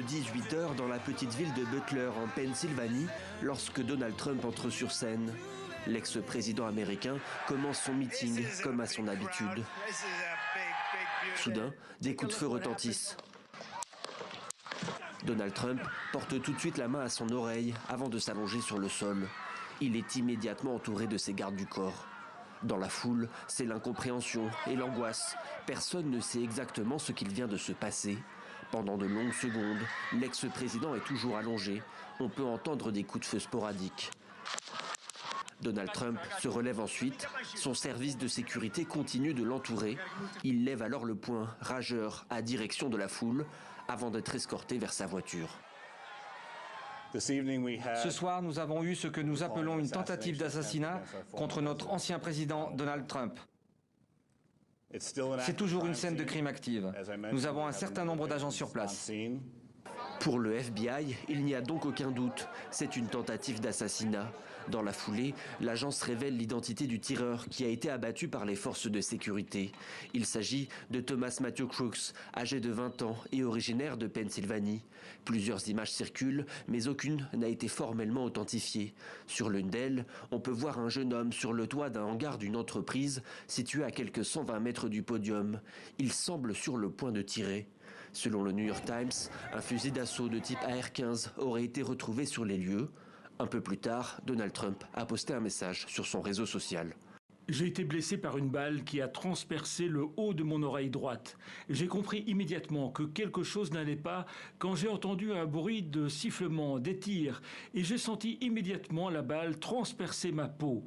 18 h dans la petite ville de Butler, en Pennsylvanie, lorsque Donald Trump entre sur scène. L'ex-président américain commence son meeting comme à son habitude. Soudain, des coups de feu retentissent. Donald Trump porte tout de suite la main à son oreille avant de s'allonger sur le sol. Il est immédiatement entouré de ses gardes du corps. Dans la foule, c'est l'incompréhension et l'angoisse. Personne ne sait exactement ce qu'il vient de se passer. Pendant de longues secondes, l'ex-président est toujours allongé. On peut entendre des coups de feu sporadiques. Donald Trump se relève ensuite. Son service de sécurité continue de l'entourer. Il lève alors le poing, rageur, à direction de la foule, avant d'être escorté vers sa voiture. Ce soir, nous avons eu ce que nous appelons une tentative d'assassinat contre notre ancien président Donald Trump. C'est toujours une scène de crime active. Nous avons un certain nombre d'agents sur place. Pour le FBI, il n'y a donc aucun doute. C'est une tentative d'assassinat. Dans la foulée, l'agence révèle l'identité du tireur qui a été abattu par les forces de sécurité. Il s'agit de Thomas Matthew Crooks, âgé de 20 ans et originaire de Pennsylvanie. Plusieurs images circulent, mais aucune n'a été formellement authentifiée. Sur l'une d'elles, on peut voir un jeune homme sur le toit d'un hangar d'une entreprise située à quelques 120 mètres du podium. Il semble sur le point de tirer. Selon le New York Times, un fusil d'assaut de type AR-15 aurait été retrouvé sur les lieux. Un peu plus tard, Donald Trump a posté un message sur son réseau social. J'ai été blessé par une balle qui a transpercé le haut de mon oreille droite. J'ai compris immédiatement que quelque chose n'allait pas quand j'ai entendu un bruit de sifflement, des tirs, et j'ai senti immédiatement la balle transpercer ma peau.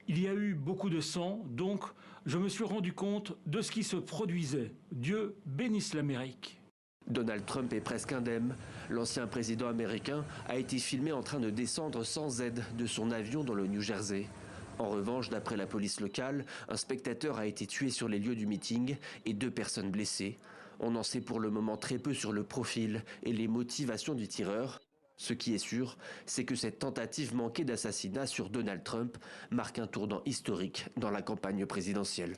Il y a eu beaucoup de sang, donc je me suis rendu compte de ce qui se produisait. Dieu bénisse l'Amérique. Donald Trump est presque indemne. L'ancien président américain a été filmé en train de descendre sans aide de son avion dans le New Jersey. En revanche, d'après la police locale, un spectateur a été tué sur les lieux du meeting et 2 personnes blessées. On en sait pour le moment très peu sur le profil et les motivations du tireur. Ce qui est sûr, c'est que cette tentative manquée d'assassinat sur Donald Trump marque un tournant historique dans la campagne présidentielle.